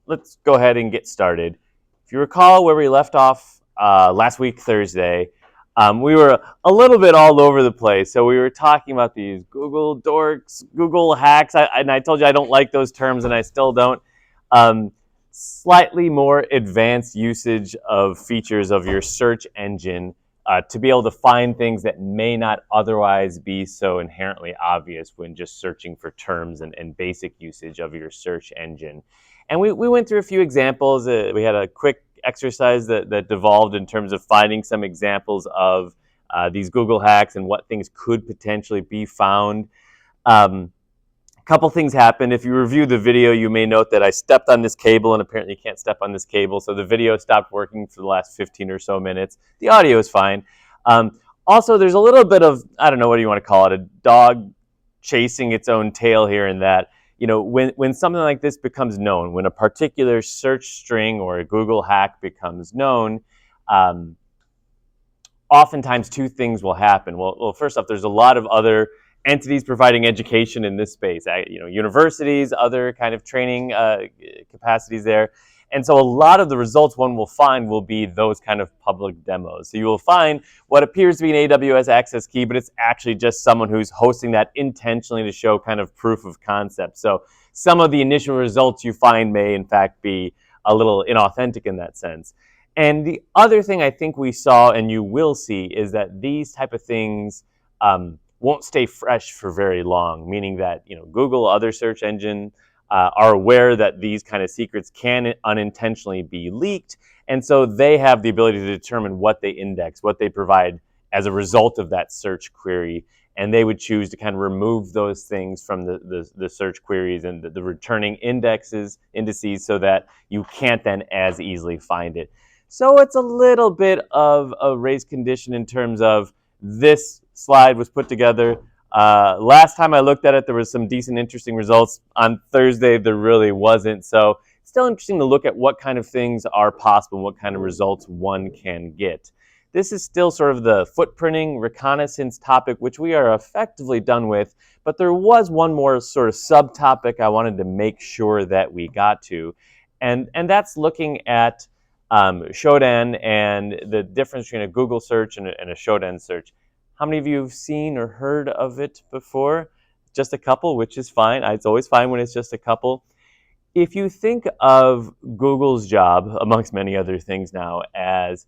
let's go ahead and get started. If you recall where we left off last week, Thursday, we were a little bit all over the place. So we were talking about these Google dorks, Google hacks, and I told you I don't like those terms, and I still don't. Um, Slightly more advanced usage of features of your search engine to be able to find things that may not otherwise be so inherently obvious when just searching for terms and basic usage of your search engine. And we went through a few examples. We had a quick exercise that devolved in terms of finding some examples of these Google hacks and what things could potentially be found. A couple things happened. If you review the video, you may note that I stepped on this cable, and apparently you can't step on this cable, so the video stopped working for the last 15 or so minutes. The audio is fine. Also, there's a little bit of, I don't know what you want to call it, a dog chasing its own tail here and that. You know, when something like this becomes known, when a particular search string or a Google hack becomes known, oftentimes two things will happen. Well, first off, there's a lot of other entities providing education in this space, universities, other kind of training capacities there. And so a lot of the results one will find will be those kind of public demos. So you will find what appears to be an AWS access key, but it's actually just someone who's hosting that intentionally to show kind of proof of concept. So some of the initial results you find may in fact be a little inauthentic in that sense. And the other thing I think we saw, and you will see, is that these type of things won't stay fresh for very long, meaning that Google, other search engine, are aware that these kind of secrets can unintentionally be leaked, and so they have the ability to determine what they index, what they provide as a result of that search query, and they would choose to kind of remove those things from the search queries and the returning indices so that you can't then as easily find it. So it's a little bit of a race condition in terms of this slide was put together. Last time I looked at it, there was some decent, interesting results. On Thursday, there really wasn't. So it's still interesting to look at what kind of things are possible and what kind of results one can get. This is still sort of the footprinting reconnaissance topic, which we are effectively done with. But there was one more sort of subtopic I wanted to make sure that we got to. And that's looking at Shodan and the difference between a Google search and a Shodan search. How many of you have seen or heard of it before? Just a couple, which is fine. It's always fine when it's just a couple. If you think of Google's job, amongst many other things now, as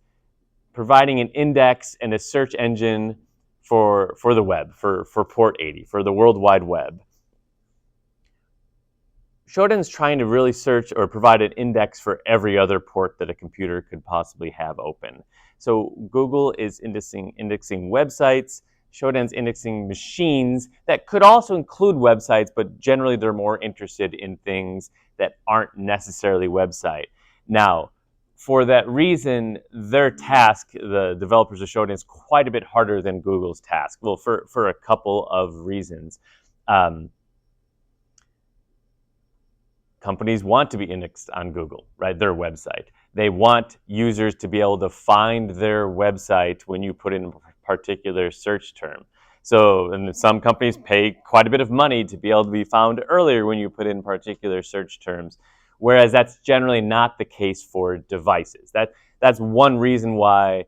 providing an index and a search engine for the web, for port 80, for the World Wide Web, Shodan's trying to really search or provide an index for every other port that a computer could possibly have open. So Google is indexing websites. Shodan's indexing machines that could also include websites, but generally they're more interested in things that aren't necessarily website. Now, for that reason, their task, the developers of Shodan, is quite a bit harder than Google's task. Well, for a couple of reasons. Companies want to be indexed on Google, right? Their website. They want users to be able to find their website when you put in a particular search term. So, and some companies pay quite a bit of money to be able to be found earlier when you put in particular search terms, whereas that's generally not the case for devices. That's one reason why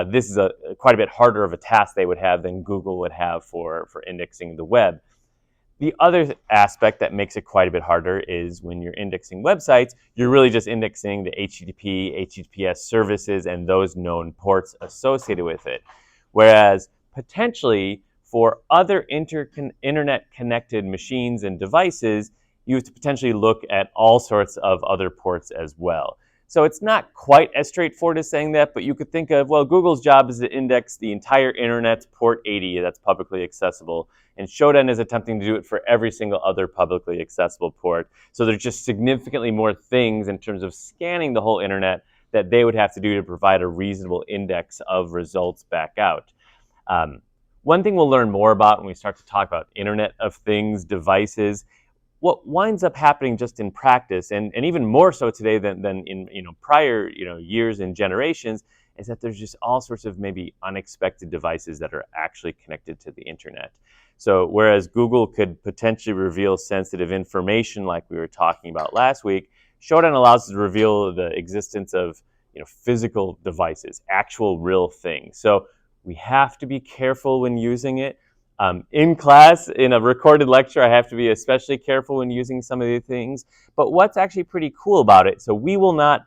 this is quite a bit harder of a task they would have than Google would have for indexing the web. The other aspect that makes it quite a bit harder is when you're indexing websites, you're really just indexing the HTTP, HTTPS services and those known ports associated with it. Whereas potentially for other internet-connected machines and devices, you have to potentially look at all sorts of other ports as well. So it's not quite as straightforward as saying that, but you could think of, well, Google's job is to index the entire internet's port 80 that's publicly accessible, and Shodan is attempting to do it for every single other publicly accessible port. So there's just significantly more things in terms of scanning the whole internet that they would have to do to provide a reasonable index of results back out. One thing we'll learn more about when we start to talk about Internet of Things devices, what winds up happening just in practice, and even more so today than in prior years and generations, is that there's just all sorts of maybe unexpected devices that are actually connected to the internet. So whereas Google could potentially reveal sensitive information like we were talking about last week, Shodan allows us to reveal the existence of physical devices, actual real things. So we have to be careful when using it. In class, in a recorded lecture, I have to be especially careful when using some of these things. But what's actually pretty cool about it, so we will not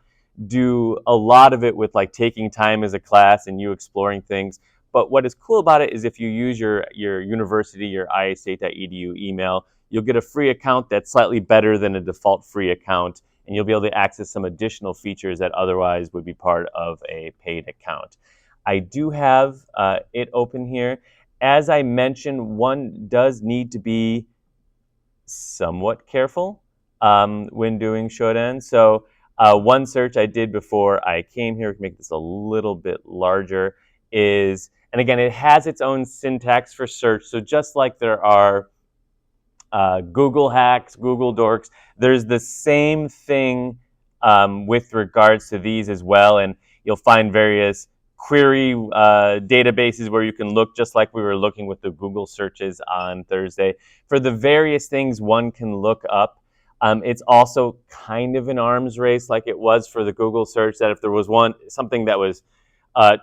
do a lot of it with like taking time as a class and you exploring things. But what is cool about it is if you use your university, your iastate.edu email, you'll get a free account that's slightly better than a default free account, and you'll be able to access some additional features that otherwise would be part of a paid account. I do have it open here. As I mentioned, one does need to be somewhat careful when doing Shodan. So one search I did before I came here, to make this a little bit larger, is, and again, it has its own syntax for search. So just like there are Google hacks, Google dorks, there's the same thing with regards to these as well. And you'll find various query databases where you can look just like we were looking with the Google searches on Thursday for the various things one can look up. It's also kind of an arms race like it was for the Google search, that if there was something that was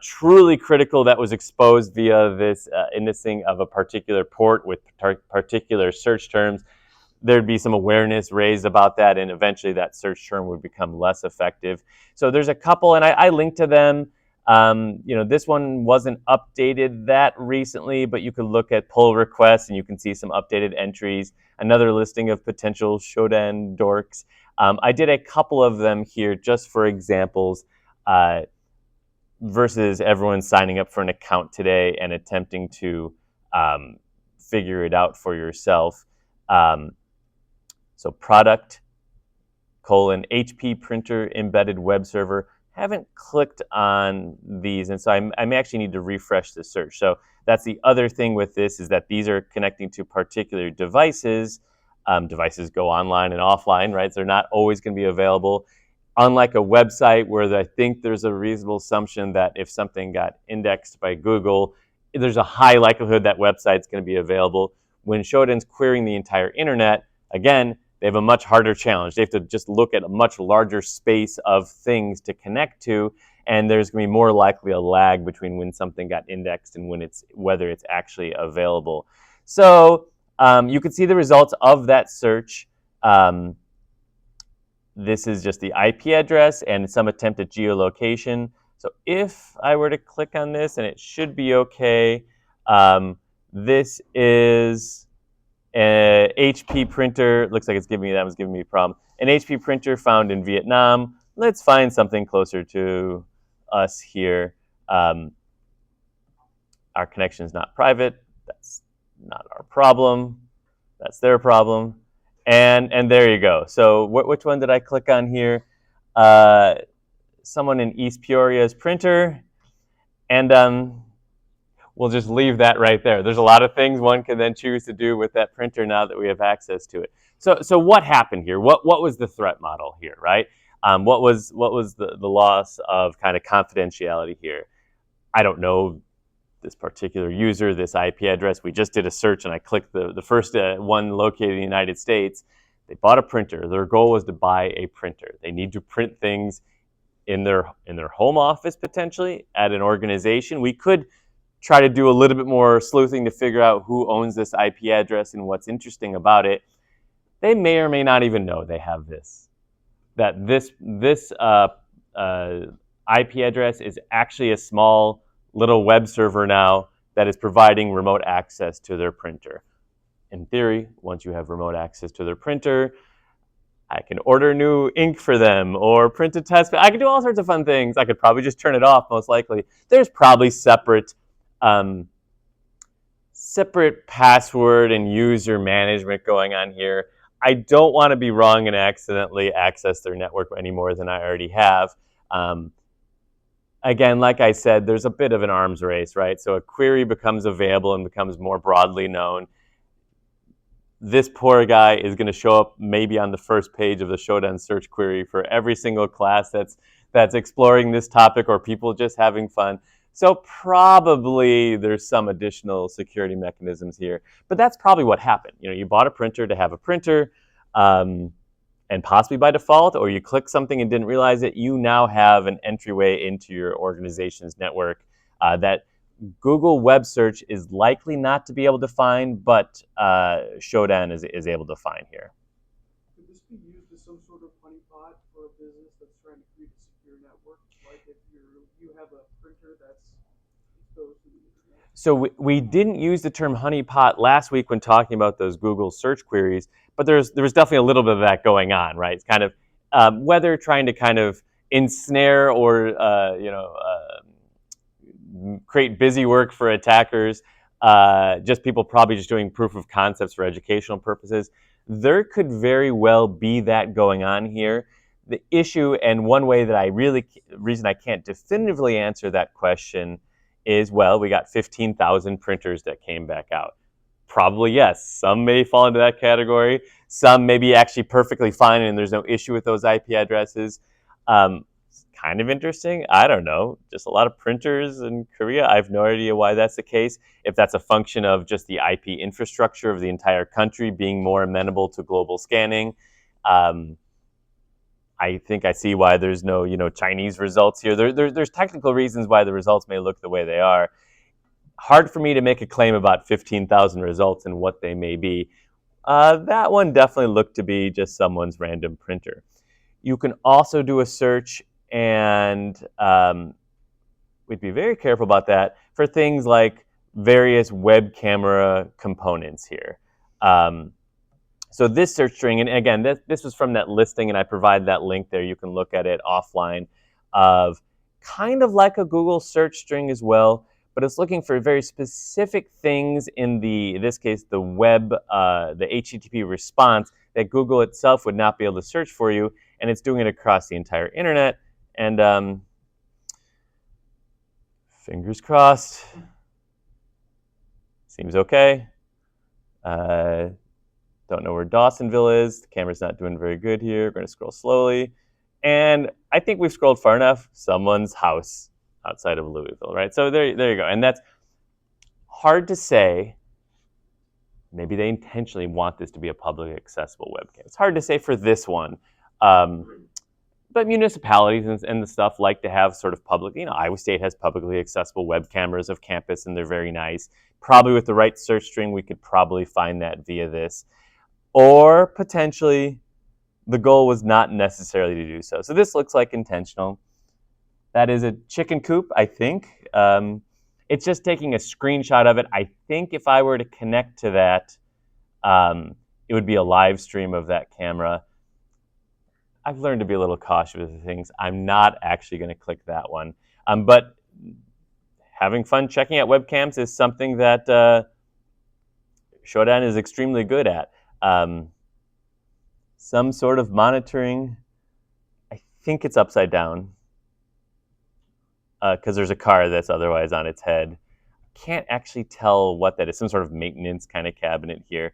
truly critical that was exposed via this indexing of a particular port with particular search terms, there'd be some awareness raised about that, and eventually that search term would become less effective. So there's a couple, and I linked to them. This one wasn't updated that recently, but you could look at pull requests and you can see some updated entries, another listing of potential Shodan dorks. I did a couple of them here just for examples, versus everyone signing up for an account today and attempting to figure it out for yourself. So product, HP printer embedded web server. Haven't clicked on these, and so I may actually need to refresh the search. So that's the other thing with this, is that these are connecting to particular devices. Devices go online and offline, right? So they're not always going to be available. Unlike a website where I think there's a reasonable assumption that if something got indexed by Google, there's a high likelihood that website's going to be available. When Shodan's querying the entire internet, again, they have a much harder challenge. They have to just look at a much larger space of things to connect to, and there's going to be more likely a lag between when something got indexed and whether it's actually available. So you can see the results of that search. This is just the IP address and some attempt at geolocation. So if I were to click on this, and it should be okay, this is an HP printer. Looks like that was giving me a problem. An HP printer found in Vietnam. Let's find something closer to us here. Our connection is not private. That's not our problem. That's their problem. And there you go. So which one did I click on here? Someone in East Peoria's printer. And we'll just leave that right there. There's a lot of things one can then choose to do with that printer now that we have access to it. So what happened here? What was the threat model here, right? What was the loss of kind of confidentiality here? I don't know this particular user, this IP address. We just did a search and I clicked the first one located in the United States. They bought a printer. Their goal was to buy a printer. They need to print things in their home office, potentially, at an organization. We could try to do a little bit more sleuthing to figure out who owns this IP address and what's interesting about it. They may or may not even know they have this. That this IP address is actually a small little web server now that is providing remote access to their printer. In theory, once you have remote access to their printer, I can order new ink for them or print a test. I can do all sorts of fun things. I could probably just turn it off, most likely. There's probably separate password and user management going on here. I don't want to be wrong and accidentally access their network any more than I already have. Again, like I said, there's a bit of an arms race, right? So a query becomes available and becomes more broadly known. This poor guy is going to show up maybe on the first page of the Shodan search query for every single class that's exploring this topic, or people just having fun. So probably there's some additional security mechanisms here, but that's probably what happened. You bought a printer to have a printer, and and possibly by default, or you click something and didn't realize it, you now have an entryway into your organization's network that Google Web Search is likely not to be able to find, but Shodan is able to find here. Could this be used as some sort of honeypot for a business that's trying to create a secure network? Like if you have a printer that's exposed to the internet. So we didn't use the term honeypot last week when talking about those Google search queries, but there was definitely a little bit of that going on, right? It's kind of whether trying to kind of ensnare or create busy work for attackers, just people probably just doing proof of concepts for educational purposes. There could very well be that going on here. The issue, and one way that reason I can't definitively answer that question is, well, we got 15,000 printers that came back out. Probably yes. Some may fall into that category. Some may be actually perfectly fine and there's no issue with those IP addresses. Kind of interesting. I don't know. Just a lot of printers in Korea. I have no idea why that's the case. If that's a function of just the IP infrastructure of the entire country being more amenable to global scanning. I think I see why there's no, Chinese results here. There's technical reasons why the results may look the way they are. Hard for me to make a claim about 15,000 results and what they may be. That one definitely looked to be just someone's random printer. You can also do a search, and we'd be very careful about that for things like various web camera components here. So this search string, and again, this was from that listing, and I provide that link there. You can look at it offline, of kind of like a Google search string as well, but it's looking for very specific things in this case, the web, the HTTP response that Google itself would not be able to search for you, and it's doing it across the entire internet. And fingers crossed, seems okay. Don't know where Dawsonville is. The camera's not doing very good here. We're going to scroll slowly. And I think we've scrolled far enough. Someone's house outside of Louisville, right? So there you go. And that's hard to say. Maybe they intentionally want this to be a publicly accessible webcam. It's hard to say for this one. But municipalities and the stuff like to have sort of public, Iowa State has publicly accessible web cameras of campus, and they're very nice. Probably with the right search string, we could probably find that via this. Or potentially, the goal was not necessarily to do so. So this looks like intentional. That is a chicken coop, I think. It's just taking a screenshot of it. I think if I were to connect to that, it would be a live stream of that camera. I've learned to be a little cautious with things. I'm not actually going to click that one. But having fun checking out webcams is something that Shodan is extremely good at. Some sort of monitoring. I think it's upside down because there's a car that's otherwise on its head. Can't actually tell what that is. Some sort of maintenance kind of cabinet here.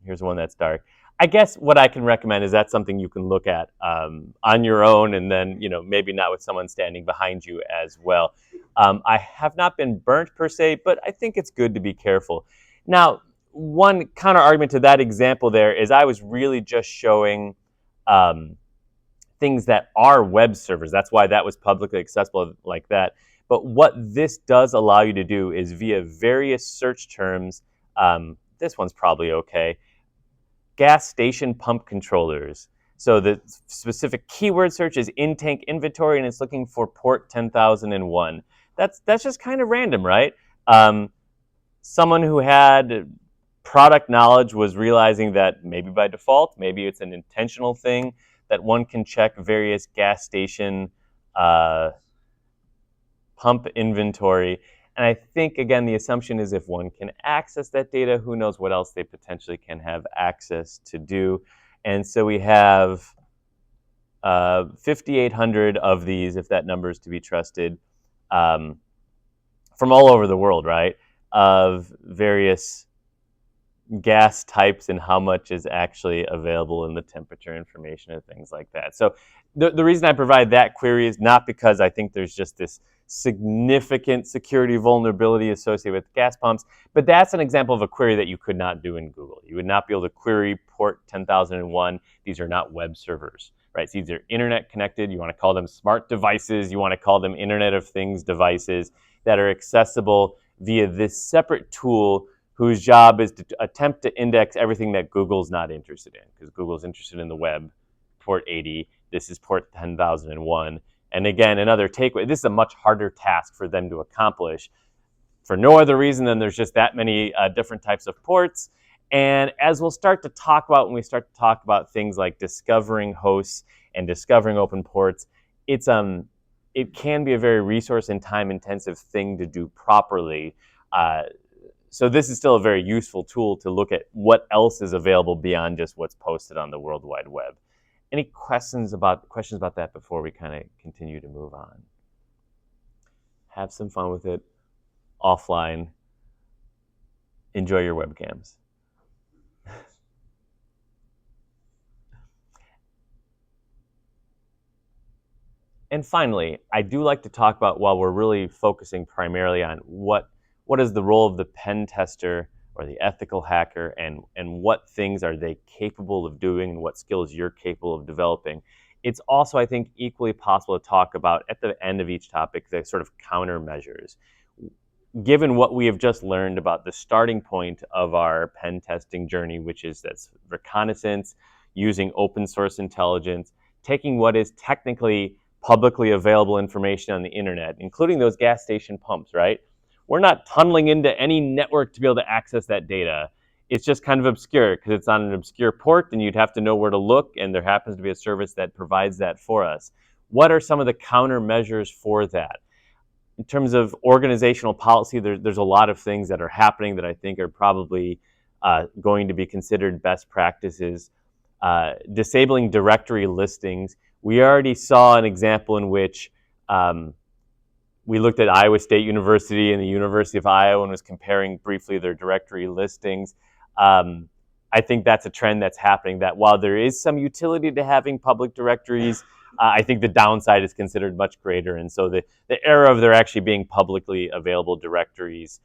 Here's one that's dark. I guess what I can recommend is that's something you can look at on your own, and then maybe not with someone standing behind you as well. I have not been burnt per se, but I think it's good to be careful. Now, one counter argument to that example there is I was really just showing things that are web servers. That's why that was publicly accessible like that. But what this does allow you to do is via various search terms, this one's probably okay, gas station pump controllers. So the specific keyword search is in-tank inventory, and it's looking for port 10,001. That's just kind of random, right? Someone who had product knowledge was realizing that maybe by default, maybe it's an intentional thing, that one can check various gas station pump inventory. And I think, again, the assumption is if one can access that data, who knows what else they potentially can have access to do. And so we have 5,800 of these, if that number is to be trusted, from all over the world, right, of various gas types and how much is actually available in the temperature information and things like that. So the reason I provide that query is not because I think there's just this significant security vulnerability associated with gas pumps. But that's an example of a query that you could not do in Google. You would not be able to query port 10,001. These are not web servers, right? So these are internet connected. You want to call them smart devices. You want to call them Internet of Things devices that are accessible via this separate tool whose job is to attempt to index everything that Google's not interested in, because Google's interested in the web, port 80. This is port 10,001. And again, another takeaway, this is a much harder task for them to accomplish for no other reason than there's just that many different types of ports. And as we'll start to talk about when we start to talk about things like discovering hosts and discovering open ports, it can be a very resource and time intensive thing to do properly. So this is still a very useful tool to look at what else is available beyond just what's posted on the World Wide Web. Any questions about that before we kind of continue to move on? Have some fun with it offline. Enjoy your webcams. And finally, I do like to talk about, while we're really focusing primarily on what is the role of the pen tester or the ethical hacker, and what things are they capable of doing and what skills you're capable of developing. It's also, I think, equally possible to talk about at the end of each topic the sort of countermeasures. Given what we have just learned about the starting point of our pen testing journey, which is that's reconnaissance, using open source intelligence, taking what is technically publicly available information on the internet, including those gas station pumps, right? We're not tunneling into any network to be able to access that data. It's just kind of obscure because it's on an obscure port and you'd have to know where to look, and there happens to be a service that provides that for us. What are some of the countermeasures for that? In terms of organizational policy, there's a lot of things that are happening that I think are probably going to be considered best practices. Disabling directory listings. We already saw an example in which we looked at Iowa State University and the University of Iowa and was comparing briefly their directory listings. I think that's a trend that's happening, that while there is some utility to having public directories, I think the downside is considered much greater. And so the era of there actually being publicly available directories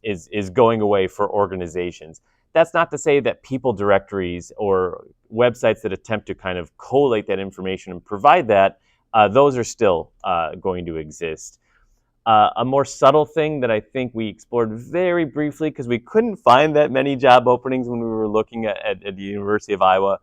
is going away for organizations. That's not to say that people directories or websites that attempt to kind of collate that information and provide that, those are still going to exist. A more subtle thing that I think we explored very briefly, because we couldn't find that many job openings when we were looking at the University of Iowa,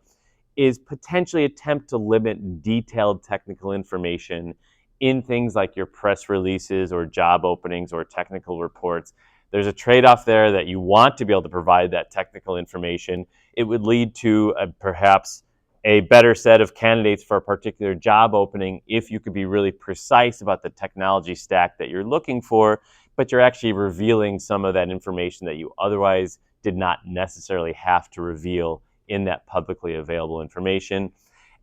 is potentially attempt to limit detailed technical information in things like your press releases or job openings or technical reports. There's a trade-off there that you want to be able to provide that technical information. It would lead to perhaps a better set of candidates for a particular job opening if you could be really precise about the technology stack that you're looking for, but you're actually revealing some of that information that you otherwise did not necessarily have to reveal in that publicly available information.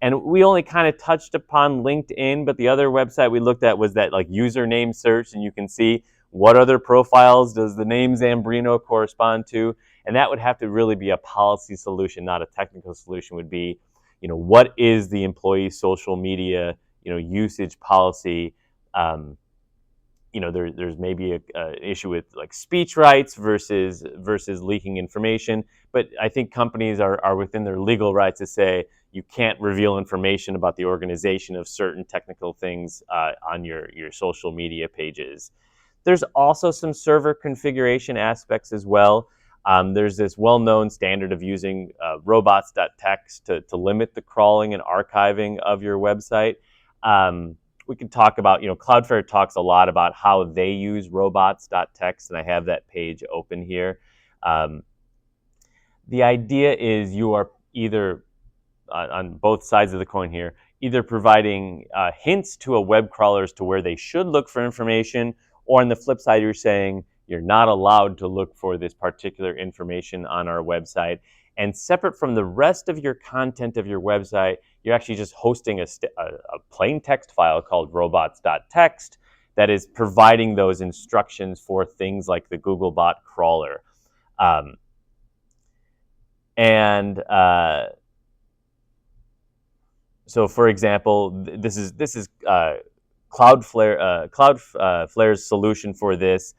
And we only kind of touched upon LinkedIn, but the other website we looked at was that like username search, and you can see what other profiles does the name Zambrino correspond to, and that would have to really be a policy solution, not a technical solution. Would be, what is the employee social media, usage policy? There's maybe a issue with like speech rights versus leaking information, but I think companies are within their legal rights to say you can't reveal information about the organization of certain technical things on your social media pages. There's also some server configuration aspects as well. There's this well-known standard of using robots.txt to limit the crawling and archiving of your website. We can talk about, Cloudflare talks a lot about how they use robots.txt, and I have that page open here. The idea is you are either, on both sides of the coin here, either providing hints to a web crawler as to where they should look for information, or on the flip side, you're saying you're not allowed to look for this particular information on our website. And separate from the rest of your content of your website, you're actually just hosting a plain text file called robots.txt that is providing those instructions for things like the Googlebot crawler. So, for example, this is Cloudflare's solution for this,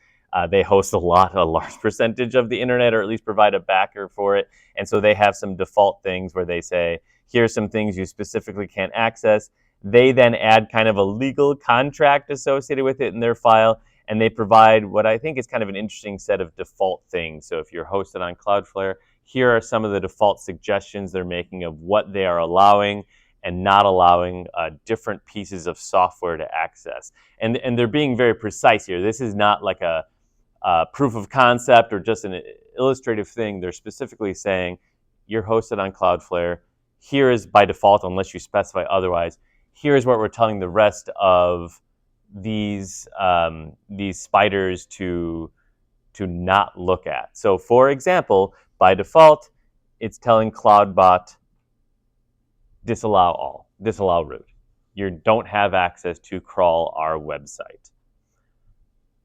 they host a large percentage of the internet, or at least provide a backer for it. And so they have some default things where they say, here's some things you specifically can't access. They then add kind of a legal contract associated with it in their file, and they provide what I think is kind of an interesting set of default things. So if you're hosted on Cloudflare, here are some of the default suggestions they're making of what they are allowing and not allowing different pieces of software to access. And they're being very precise here. This is not like a proof of concept or just an illustrative thing. They're specifically saying, you're hosted on Cloudflare. Here is by default, unless you specify otherwise, here is what we're telling the rest of these spiders to not look at. So for example, by default, it's telling CloudBot, disallow root. You don't have access to crawl our website.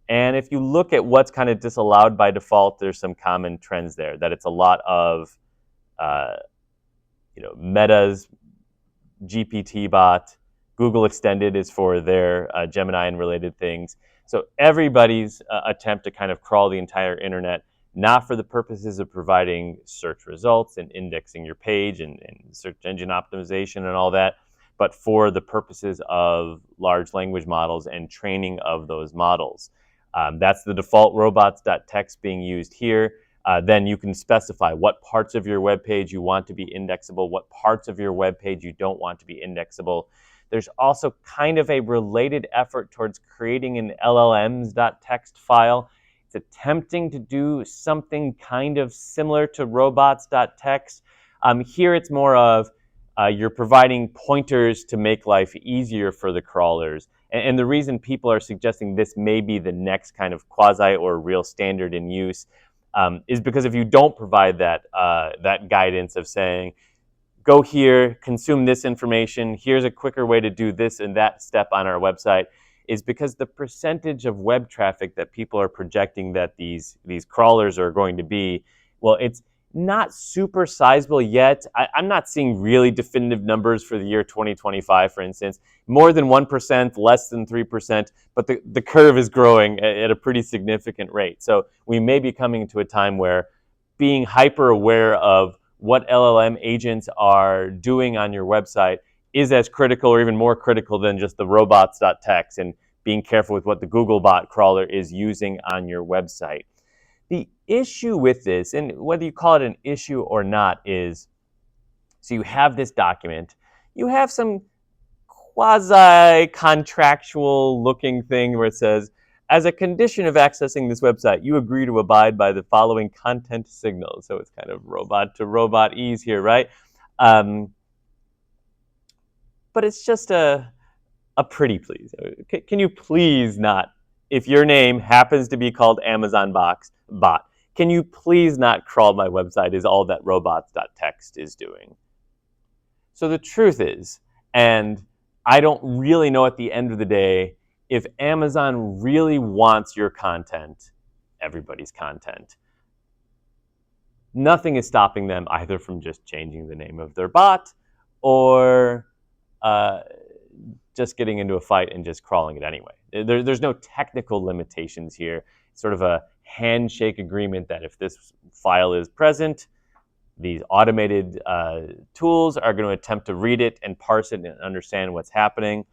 And if you look at what's kind of disallowed by default, there's some common trends there, that it's a lot of Meta's GPT bot. Google Extended is for their Gemini and related things. So everybody's attempt to kind of crawl the entire internet, not for the purposes of providing search results and indexing your page and search engine optimization and all that, but for the purposes of large language models and training of those models. That's the default robots.txt being used here. Then you can specify what parts of your web page you want to be indexable, what parts of your web page you don't want to be indexable. There's also kind of a related effort towards creating an LLMs.txt file. It's attempting to do something kind of similar to robots.txt. Here it's more of you're providing pointers to make life easier for the crawlers. And the reason people are suggesting this may be the next kind of quasi or real standard in use is because if you don't provide that guidance of saying, go here, consume this information, here's a quicker way to do this and that step on our website, is because the percentage of web traffic that people are projecting that these crawlers are going to be, well, it's not super sizable yet. I'm not seeing really definitive numbers for the year 2025, for instance. More than 1%, less than 3%, but the curve is growing at a pretty significant rate. So we may be coming to a time where being hyper aware of what LLM agents are doing on your website is as critical or even more critical than just the robots.txt, and being careful with what the Googlebot crawler is using on your website. The issue with this, and whether you call it an issue or not, is so you have this document, you have some quasi-contractual looking thing where it says, as a condition of accessing this website, you agree to abide by the following content signals. So it's kind of robot to robot ease here, right? But it's just a pretty please. Can you please not, if your name happens to be called Amazon bot, can you please not crawl my website is all that robots.txt is doing. So the truth is, and I don't really know at the end of the day, if Amazon really wants your content, everybody's content, nothing is stopping them either from just changing the name of their bot or just getting into a fight and just crawling it anyway. There's no technical limitations here. It's sort of a handshake agreement that if this file is present, these automated tools are going to attempt to read it and parse it and understand what's happening.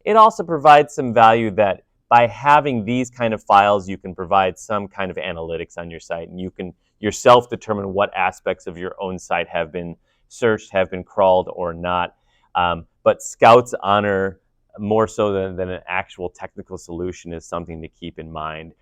It also provides some value that by having these kind of files, you can provide some kind of analytics on your site, and you can yourself determine what aspects of your own site have been searched, have been crawled or not. But Scout's honor, more so than an actual technical solution, is something to keep in mind.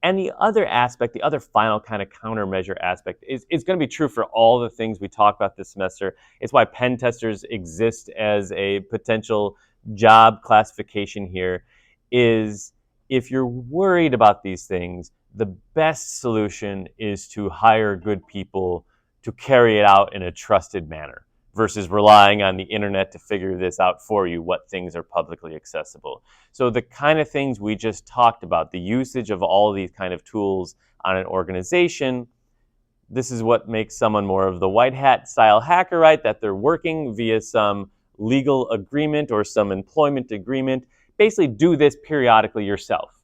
And the other aspect, the other final kind of countermeasure aspect is going to be true for all the things we talk about this semester. It's why pen testers exist as a potential job classification here, is if you're worried about these things, the best solution is to hire good people to carry it out in a trusted manner versus relying on the internet to figure this out for you, what things are publicly accessible. So the kind of things we just talked about, the usage of all of these kind of tools on an organization, this is what makes someone more of the white hat style hacker, right? That they're working via some legal agreement or some employment agreement. Basically, do this periodically yourself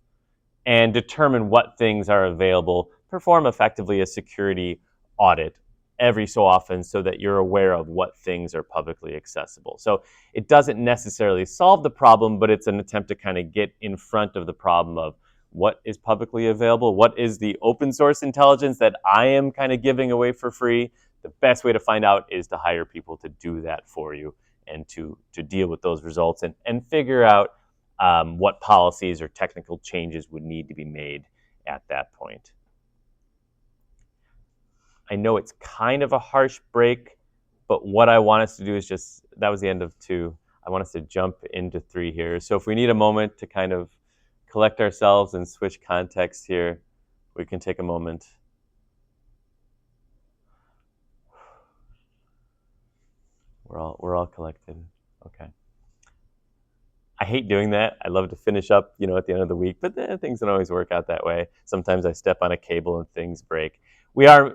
and determine what things are available. Perform effectively a security audit every so often so that you're aware of what things are publicly accessible. So it doesn't necessarily solve the problem, but it's an attempt to kind of get in front of the problem of what is publicly available, what is the open source intelligence that I am kind of giving away for free. The best way to find out is to hire people to do that for you and to deal with those results and figure out what policies or technical changes would need to be made at that point. I know it's kind of a harsh break, but what I want us to do is just, that was the end of 2. I want us to jump into 3 here. So if we need a moment to kind of collect ourselves and switch context here, we can take a moment. We're all collected. Okay. I hate doing that. I love to finish up, at the end of the week, but things don't always work out that way. Sometimes I step on a cable and things break. We are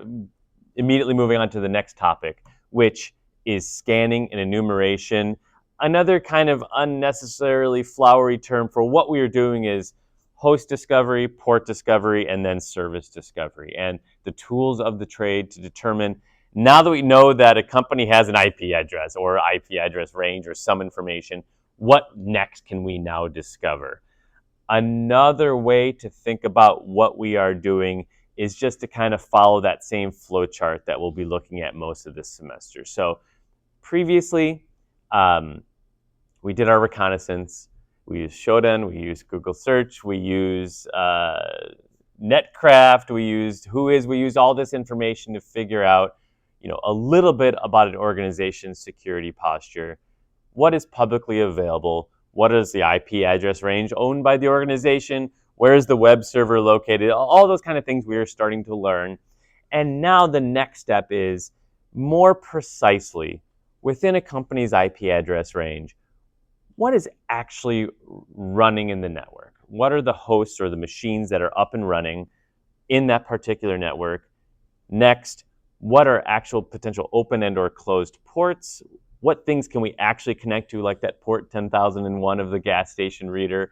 immediately moving on to the next topic, which is scanning and enumeration. Another kind of unnecessarily flowery term for what we are doing is host discovery, port discovery, and then service discovery, and the tools of the trade to determine, now that we know that a company has an IP address or IP address range or some information, what next can we now discover? Another way to think about what we are doing is just to kind of follow that same flow chart that we'll be looking at most of this semester. So previously, we did our reconnaissance. We used Shodan, we used Google Search, we used Netcraft, we used Whois, we used all this information to figure out, a little bit about an organization's security posture. What is publicly available? What is the IP address range owned by the organization? Where is the web server located? All those kind of things we are starting to learn. And now the next step is more precisely within a company's IP address range, what is actually running in the network? What are the hosts or the machines that are up and running in that particular network? Next, what are actual potential open and or closed ports? What things can we actually connect to, like that port 10,001 of the gas station reader?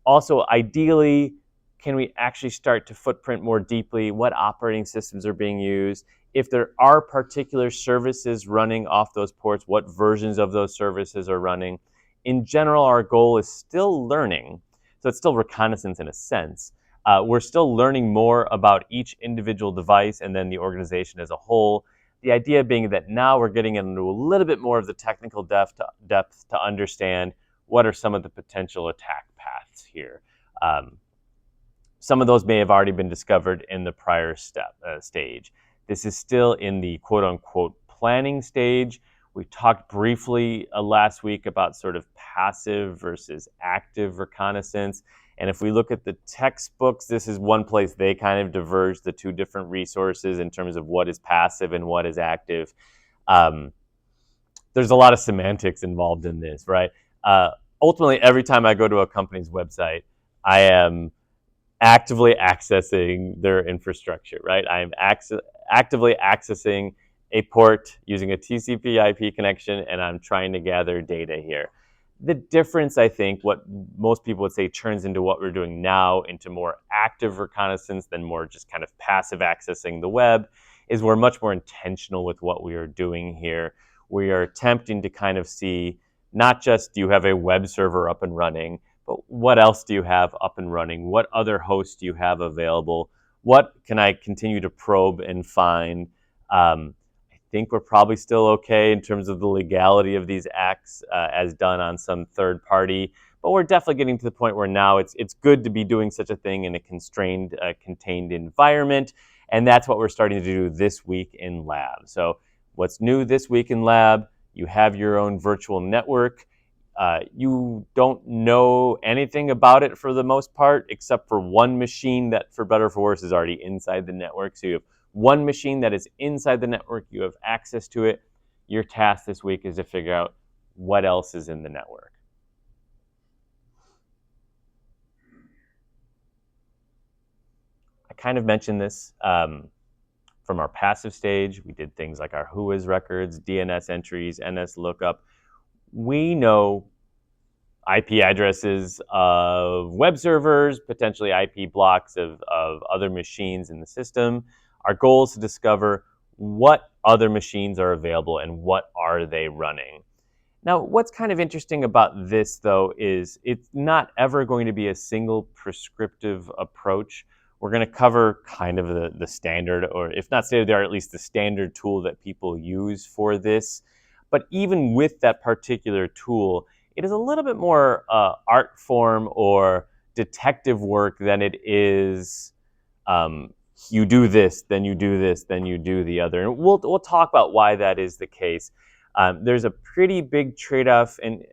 Also, ideally, can we actually start to footprint more deeply what operating systems are being used? If there are particular services running off those ports, what versions of those services are running? In general, our goal is still learning. So it's still reconnaissance in a sense. We're still learning more about each individual device and then the organization as a whole. The idea being that now we're getting into a little bit more of the technical depth to understand what are some of the potential attack paths here. Some of those may have already been discovered in the prior stage. This is still in the quote-unquote planning stage. We talked briefly last week about sort of passive versus active reconnaissance. And if we look at the textbooks, this is one place they kind of diverge, the two different resources in terms of what is passive and what is active. There's a lot of semantics involved in this, right? Ultimately, every time I go to a company's website, I am actively accessing their infrastructure, right? I am actively accessing a port using a TCP/IP connection, and I'm trying to gather data here. The difference, I think, what most people would say turns into what we're doing now into more active reconnaissance than more just kind of passive accessing the web, is we're much more intentional with what we are doing here. We are attempting to kind of see not just do you have a web server up and running, but what else do you have up and running? What other hosts do you have available? What can I continue to probe and find? I think we're probably still okay in terms of the legality of these acts as done on some third party, but we're definitely getting to the point where now it's good to be doing such a thing in a constrained, contained environment, and that's what we're starting to do this week in lab. So what's new this week in lab? You have your own virtual network. You don't know anything about it for the most part, except for one machine that, for better or for worse, is already inside the network. So you have one machine that is inside the network. You have access to it. Your task this week is to figure out what else is in the network. I kind of mentioned this from our passive stage. We did things like our Whois records, DNS entries, NS lookup. we know IP addresses of web servers, potentially IP blocks of other machines in the system. Our goal is to discover what other machines are available and what are they running. Now, what's kind of interesting about this, though, is it's not ever going to be a single prescriptive approach. We're going to cover kind of the standard, or if not standard, at least the standard tool that people use for this. But even with that particular tool, it is a little bit more art form or detective work than it is um, you do this, then you do this, then you do the other. And we'll talk about why that is the case. There's a pretty big trade-off, and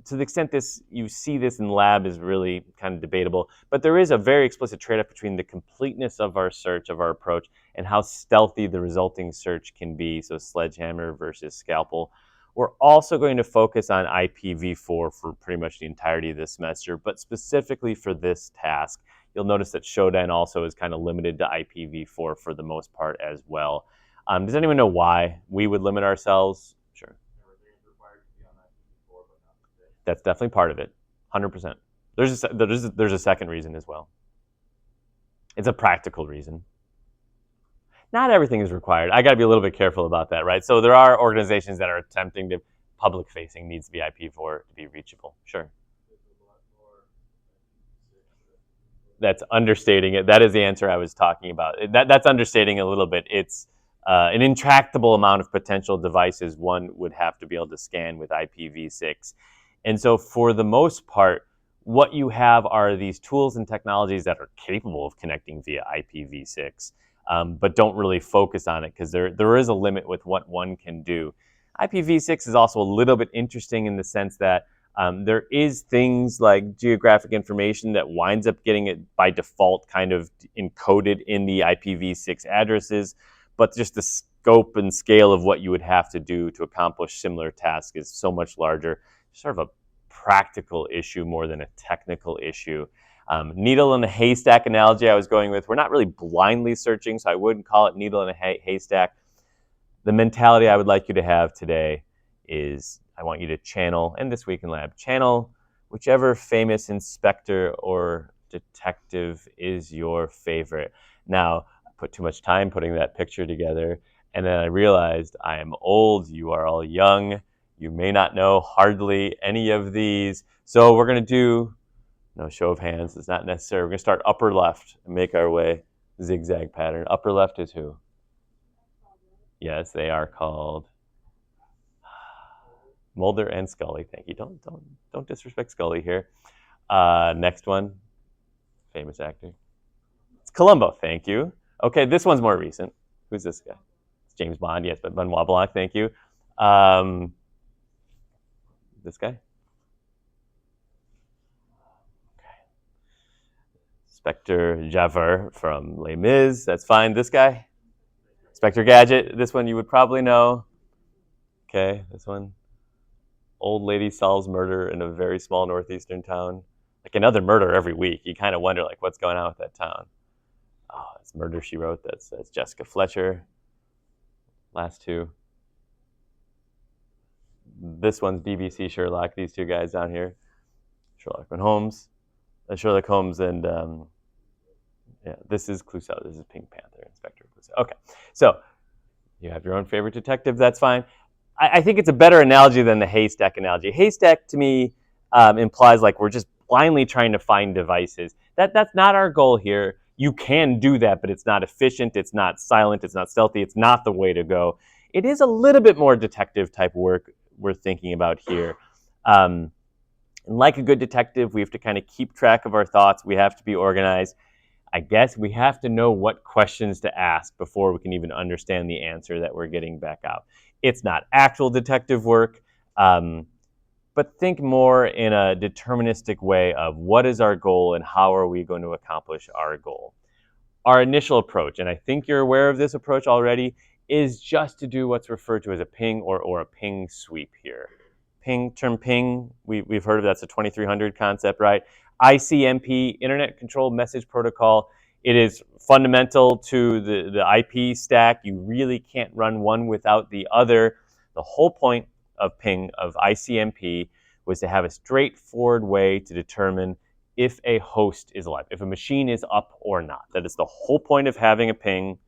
to the extent this you see this in the lab is really kind of debatable, but there is a very explicit trade-off between the completeness of our search, of our approach, and how stealthy the resulting search can be. So sledgehammer versus scalpel. We're also going to focus on IPv4 for pretty much the entirety of this semester, but specifically for this task, you'll notice that Shodan also is kind of limited to IPv4 for the most part as well. Does anyone know why we would limit ourselves? Sure. That's definitely part of it. 100%. There's a second reason as well. It's a practical reason. Not everything is required. I got to be a little bit careful about that, right? So there are organizations that are attempting to public facing needs to be IP4 to be reachable. Sure. That's understating it. That is the answer I was talking about. That's understating a little bit. It's an intractable amount of potential devices one would have to be able to scan with IPv6. And so for the most part, what you have are these tools and technologies that are capable of connecting via IPv6, but don't really focus on it because there is a limit with what one can do. IPv6 is also a little bit interesting in the sense that there is things like geographic information that winds up getting it by default kind of encoded in the IPv6 addresses, but just the scope and scale of what you would have to do to accomplish similar tasks is so much larger. Sort of a practical issue more than a technical issue. Needle in a haystack analogy I was going with, we're not really blindly searching, so I wouldn't call it needle in a haystack. The mentality I would like you to have today is I want you to channel, and this week in lab, channel whichever famous inspector or detective is your favorite. Now, I put too much time putting that picture together, and then I realized I am old, you are all young, you may not know hardly any of these. So we're going to do, no show of hands, it's not necessary. We're going to start upper left and make our way zigzag pattern. Upper left is who? Yes, they are called Mulder and Scully. Thank you. Don't disrespect Scully here. Next one, famous actor. It's Columbo. Thank you. Okay, this one's more recent. Who's this guy? It's James Bond. Yes, but Benoit Blanc. Thank you. This guy. Okay. Inspector Javert from Les Mis. That's fine. This guy. Inspector Gadget. This one you would probably know. Okay, this one. Old lady solves murder in a very small northeastern town. Like another murder every week. You kind of wonder like what's going on with that town. Oh, it's Murder, She Wrote. That's Jessica Fletcher. Last two. This one's BBC Sherlock. These two guys down here. Sherlock Holmes. Sherlock Holmes and yeah, this is Clouseau. This is Pink Panther, Inspector Clouseau. Okay, so you have your own favorite detective. That's fine. I think it's a better analogy than the haystack analogy. Haystack to me implies like we're just blindly trying to find devices. That's not our goal here. You can do that, but it's not efficient. It's not silent. It's not stealthy. It's not the way to go. It is a little bit more detective type work we're thinking about here. And like a good detective, we have to kind of keep track of our thoughts. We have to be organized. I guess we have to know what questions to ask before we can even understand the answer that we're getting back out. It's not actual detective work, but think more in a deterministic way of what is our goal and how are we going to accomplish our goal. Our initial approach, and I think you're aware of this approach already, is just to do what's referred to as a ping or a ping sweep here. Term ping, we've heard of that's a 2300 concept, right? ICMP, Internet Controlled Message Protocol. It is fundamental to the IP stack. You really can't run one without the other. The whole point of ping of ICMP was to have a straightforward way to determine if a host is alive, if a machine is up or not. That is the whole point of having a ping.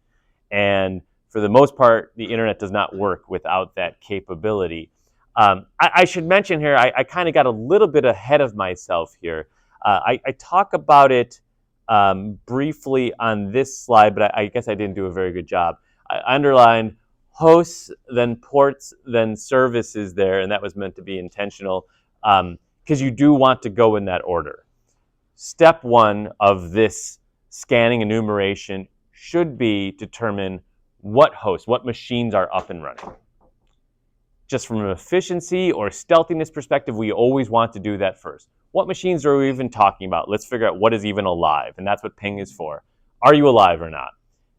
And for the most part, the internet does not work without that capability. I should mention here, I kind of got a little bit ahead of myself here. I talk about it briefly on this slide, but I guess I didn't do a very good job. I underlined hosts, then ports, then services there, and that was meant to be intentional because you do want to go in that order. Step one of this scanning enumeration should be determine what hosts, what machines are up and running. Just from an efficiency or stealthiness perspective, we always want to do that first. What machines are we even talking about? Let's figure out what is even alive, and that's what ping is for. Are you alive or not?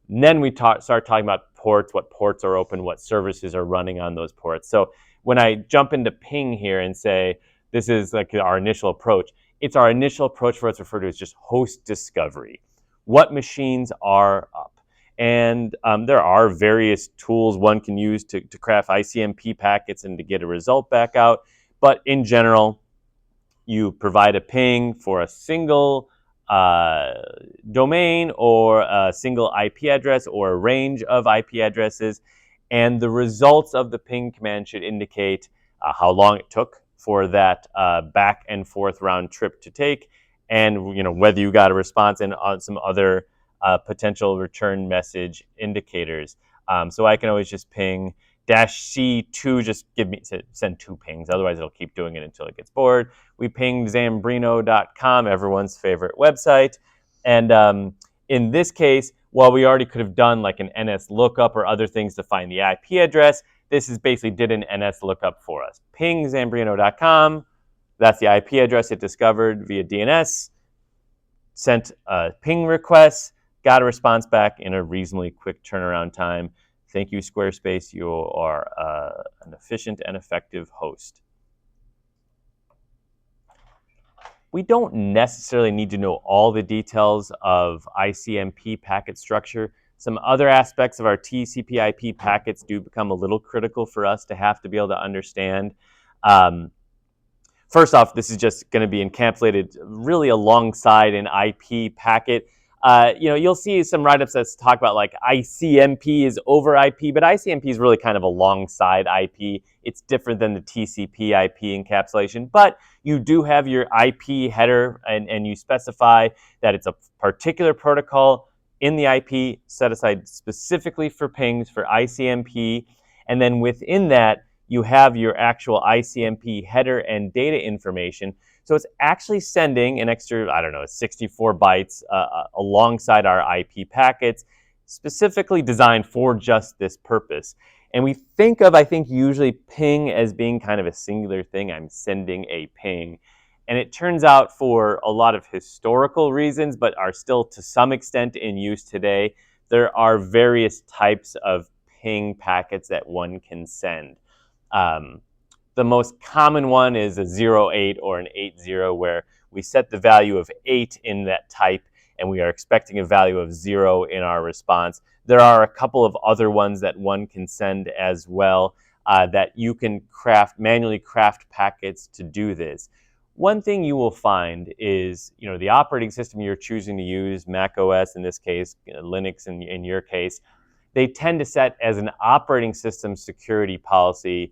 And then we start talking about ports, what ports are open, what services are running on those ports. So when I jump into ping here and say, this is like our initial approach, it's our initial approach for what's referred to as just host discovery. What machines are up? And there are various tools one can use to craft ICMP packets and to get a result back out. But in general, you provide a ping for a single domain or a single IP address or a range of IP addresses. And the results of the ping command should indicate how long it took for that back and forth round trip to take, and whether you got a response and some other potential return message indicators. So I can always just ping -C2, just send 2 pings. Otherwise, it'll keep doing it until it gets bored. We pinged Zambrino.com, everyone's favorite website. And in this case, while we already could have done like an NS lookup or other things to find the IP address, this is basically did an NS lookup for us. Ping Zambrino.com, that's the IP address it discovered via DNS, sent a ping request, got a response back in a reasonably quick turnaround time. Thank you, Squarespace. You are an efficient and effective host. We don't necessarily need to know all the details of ICMP packet structure. Some other aspects of our TCP/IP packets do become a little critical for us to have to be able to understand. First off, this is just going to be encapsulated really alongside an IP packet. You'll see some write-ups that talk about like ICMP is over IP, but ICMP is really kind of alongside IP. It's different than the TCP/IP encapsulation, but you do have your IP header and you specify that it's a particular protocol in the IP set aside specifically for pings for ICMP. And then within that, you have your actual ICMP header and data information. So it's actually sending an extra, 64 bytes alongside our IP packets, specifically designed for just this purpose. And we think of, usually ping as being kind of a singular thing. I'm sending a ping. And it turns out for a lot of historical reasons, but are still to some extent in use today, there are various types of ping packets that one can send. The most common one is a 08 or an 80, where we set the value of 8 in that type, and we are expecting a value of 0 in our response. There are a couple of other ones that one can send as well that you can manually craft packets to do this. One thing you will find is, the operating system you're choosing to use, Mac OS in this case, Linux in your case, they tend to set as an operating system security policy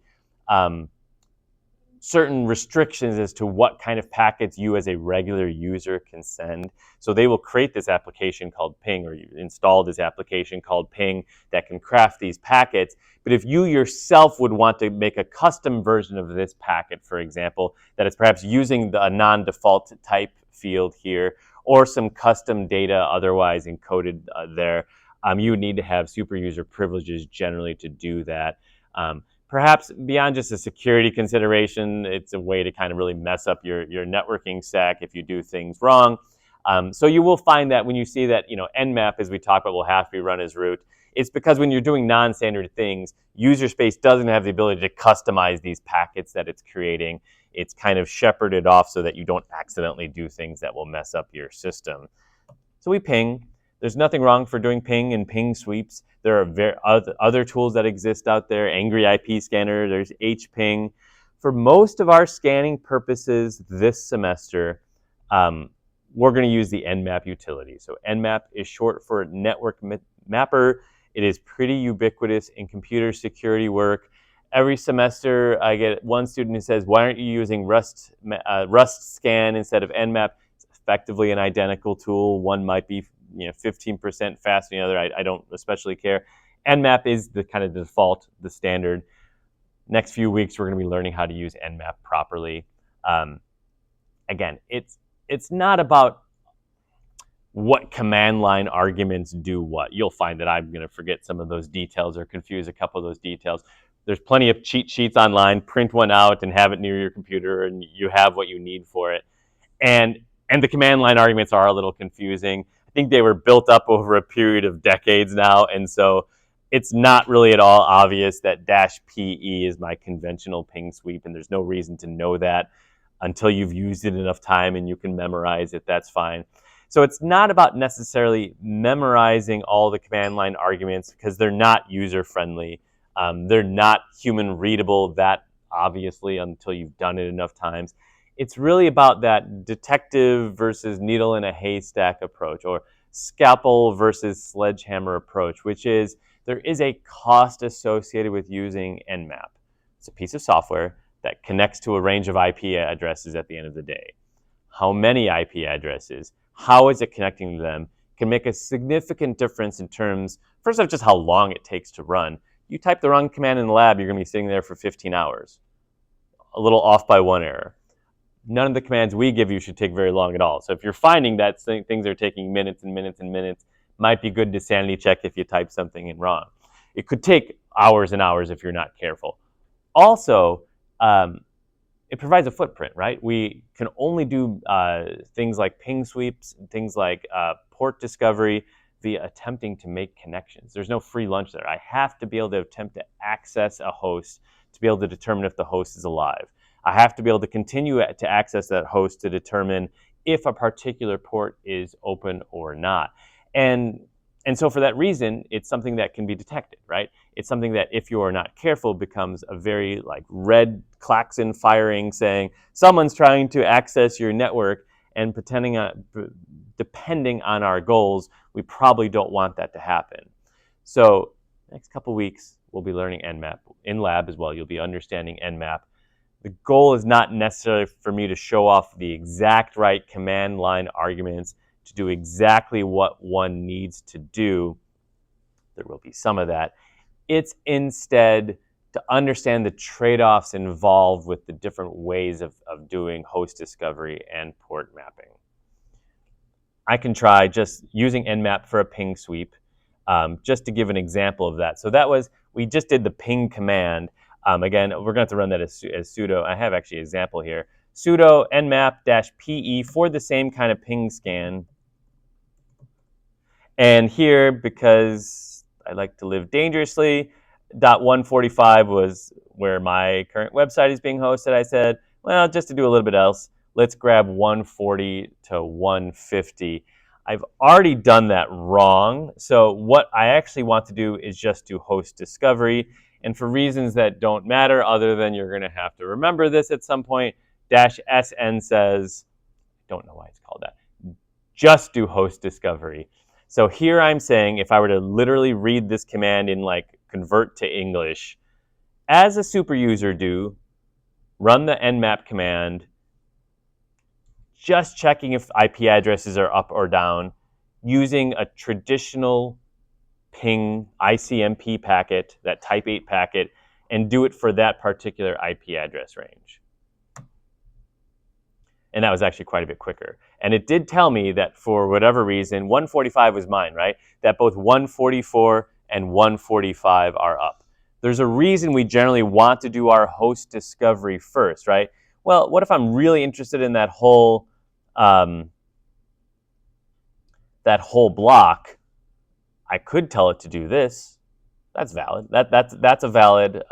certain restrictions as to what kind of packets you as a regular user can send. So they will create this application called Ping, or you install this application called Ping that can craft these packets. But if you yourself would want to make a custom version of this packet, for example, that is perhaps using a non-default type field here, or some custom data otherwise encoded there, you would need to have super user privileges generally to do that. Perhaps beyond just a security consideration, it's a way to kind of really mess up your networking stack if you do things wrong. So you will find that when you see that, Nmap, as we talk about, will have to be run as root, it's because when you're doing non-standard things, user space doesn't have the ability to customize these packets that it's creating. It's kind of shepherded off so that you don't accidentally do things that will mess up your system. So we ping. There's nothing wrong for doing ping and ping sweeps. There are other tools that exist out there, Angry IP Scanner, there's HPing. For most of our scanning purposes this semester, we're going to use the Nmap utility. So Nmap is short for Network Mapper. It is pretty ubiquitous in computer security work. Every semester, I get one student who says, "Why aren't you using Rust scan instead of Nmap?" It's effectively an identical tool. One might be 15% faster than the other. I don't especially care. Nmap is the kind of default, the standard. Next few weeks, we're going to be learning how to use Nmap properly. Again, it's not about what command line arguments do what. You'll find that I'm going to forget some of those details or confuse a couple of those details. There's plenty of cheat sheets online. Print one out and have it near your computer, and you have what you need for it. And the command line arguments are a little confusing. I think they were built up over a period of decades now, and so it's not really at all obvious that -PE is my conventional ping sweep, and there's no reason to know that until you've used it enough time and you can memorize it. That's fine. So it's not about necessarily memorizing all the command line arguments because they're not user-friendly. They're not human readable that obviously until you've done it enough times. It's really about that detective versus needle in a haystack approach, or scalpel versus sledgehammer approach, which is there is a cost associated with using Nmap. It's a piece of software that connects to a range of IP addresses at the end of the day. How many IP addresses? How is it connecting to them? Can make a significant difference in terms, first of just how long it takes to run. You type the wrong command in the lab, you're going to be sitting there for 15 hours. A little off by one error. None of the commands we give you should take very long at all. So if you're finding that things are taking minutes and minutes and minutes, might be good to sanity check if you type something in wrong. It could take hours and hours if you're not careful. Also, it provides a footprint, right? We can only do things like ping sweeps and things like port discovery via attempting to make connections. There's no free lunch there. I have to be able to attempt to access a host to be able to determine if the host is alive. I have to be able to continue to access that host to determine if a particular port is open or not. And so for that reason, it's something that can be detected, right? It's something that if you are not careful becomes a very like red klaxon firing saying someone's trying to access your network, and depending on our goals, we probably don't want that to happen. So next couple weeks, we'll be learning Nmap in lab as well. You'll be understanding Nmap. The goal is not necessarily for me to show off the exact right command line arguments to do exactly what one needs to do. There will be some of that. It's instead to understand the trade-offs involved with the different ways of doing host discovery and port mapping. I can try just using Nmap for a ping sweep, just to give an example of that. So that was, we just did the ping command. Again, we're going to have to run that as sudo. I have actually an example here. Sudo nmap-pe for the same kind of ping scan. And here, because I like to live dangerously, .145 was where my current website is being hosted. I said, well, just to do a little bit else, let's grab 140 to 150. I've already done that wrong. So what I actually want to do is just do host discovery. And for reasons that don't matter, other than you're going to have to remember this at some point, -sn says, I don't know why it's called that, just do host discovery. So here I'm saying, if I were to literally read this command in like convert to English, as a super user do, run the nmap command, just checking if IP addresses are up or down, using a traditional ping ICMP packet, that type 8 packet, and do it for that particular IP address range. And that was actually quite a bit quicker. And it did tell me that for whatever reason, 145 was mine, right? That both 144 and 145 are up. There's a reason we generally want to do our host discovery first, right? Well, what if I'm really interested in that whole block? I could tell it to do this. That's valid. That's a valid.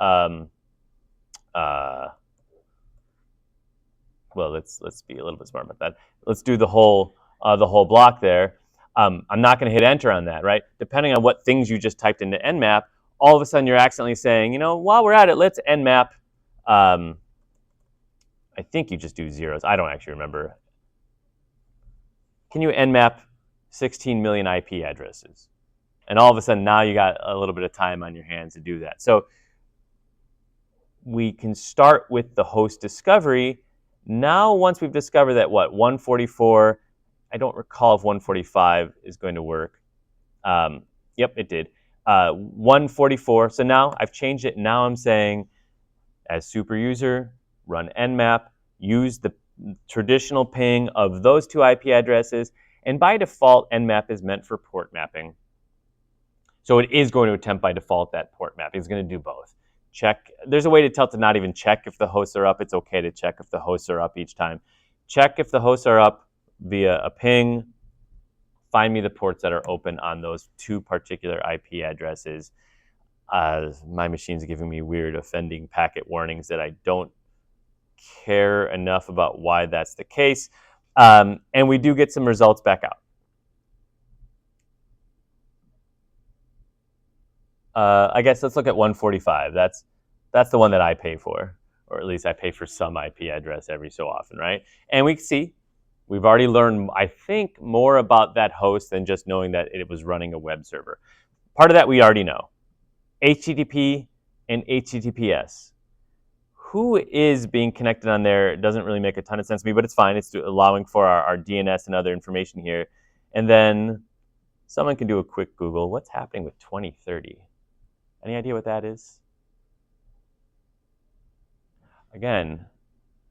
Well, let's be a little bit smart about that. Let's do the whole block there. I'm not going to hit enter on that, right? Depending on what things you just typed into Nmap, all of a sudden you're accidentally saying, while we're at it, let's Nmap. I think you just do zeros. I don't actually remember. Can you Nmap 16 million IP addresses? And all of a sudden now you got a little bit of time on your hands to do that. So we can start with the host discovery. Now, once we've discovered that 144, I don't recall if 145 is going to work. Yep, it did. 144. So now I've changed it. Now I'm saying, as super user, run nmap, use the traditional ping of those two IP addresses, and by default, nmap is meant for port mapping. So it is going to attempt by default that port mapping. It's going to do both. Check. There's a way to tell to not even check if the hosts are up. It's okay to check if the hosts are up each time. Check if the hosts are up via a ping. Find me the ports that are open on those two particular IP addresses. My machine's giving me weird offending packet warnings that I don't care enough about why that's the case. And we do get some results back out. I guess let's look at 145. That's the one that I pay for, or at least I pay for some IP address every so often, right? And we can see we've already learned, I think, more about that host than just knowing that it was running a web server. Part of that we already know. HTTP and HTTPS. Who is being connected on there? It doesn't really make a ton of sense to me, but it's fine. It's allowing for our DNS and other information here. And then someone can do a quick Google. What's happening with 2030? Any idea what that is? Again,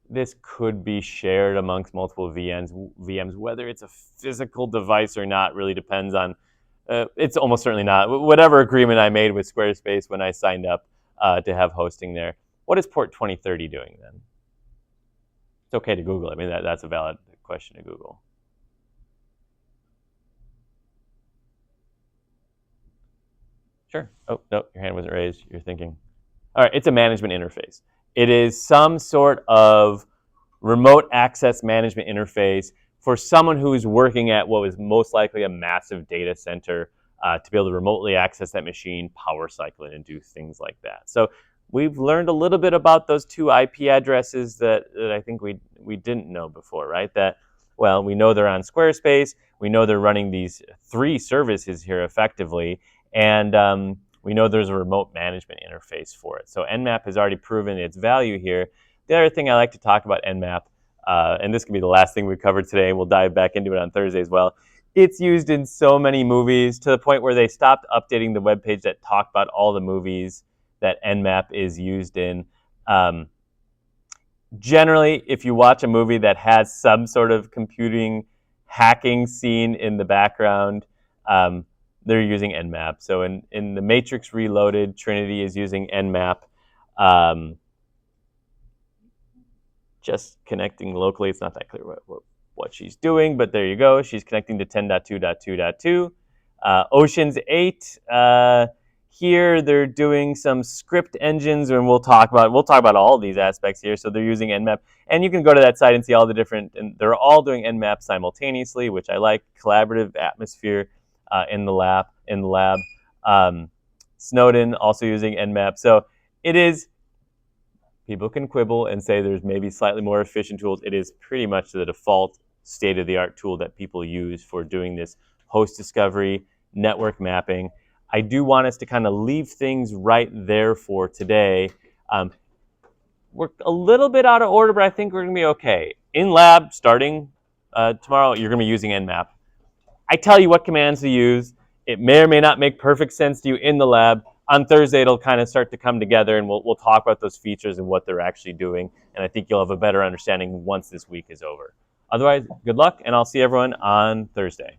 this could be shared amongst multiple VMs. Whether it's a physical device or not really depends on, it's almost certainly not. Whatever agreement I made with Squarespace when I signed up to have hosting there. What is port 2030 doing then? It's okay to Google. I mean, that's a valid question to Google. Sure. Oh, no, your hand wasn't raised. You're thinking. All right, it's a management interface. It is some sort of remote access management interface for someone who is working at what was most likely a massive data center to be able to remotely access that machine, power cycle it, and do things like that. So we've learned a little bit about those two IP addresses that I think we didn't know before, right? That, well, we know they're on Squarespace. We know they're running these 3 services here effectively. And we know there's a remote management interface for it. So Nmap has already proven its value here. The other thing I like to talk about Nmap, and this can be the last thing we covered today, we'll dive back into it on Thursday as well. It's used in so many movies to the point where they stopped updating the webpage that talked about all the movies that Nmap is used in. Generally, if you watch a movie that has some sort of computing hacking scene in the background, they're using Nmap. So in The Matrix Reloaded, Trinity is using Nmap. Just connecting locally. It's not that clear what she's doing, but there you go. She's connecting to 10.2.2.2. Ocean's 8. Here they're doing some script engines, and we'll talk about all of these aspects here. So they're using Nmap, and you can go to that site and see all the different, and they're all doing Nmap simultaneously, which I like. Collaborative atmosphere in the lab. Snowden also using Nmap. So it is. People can quibble and say there's maybe slightly more efficient tools. It is pretty much the default state-of-the-art tool that people use for doing this host discovery, network mapping. I do want us to kind of leave things right there for today. We're a little bit out of order, but I think we're going to be okay. In lab, starting tomorrow, you're going to be using Nmap. I tell you what commands to use. It may or may not make perfect sense to you in the lab. On Thursday, it'll kind of start to come together, and we'll talk about those features and what they're actually doing. And I think you'll have a better understanding once this week is over. Otherwise, good luck, and I'll see everyone on Thursday.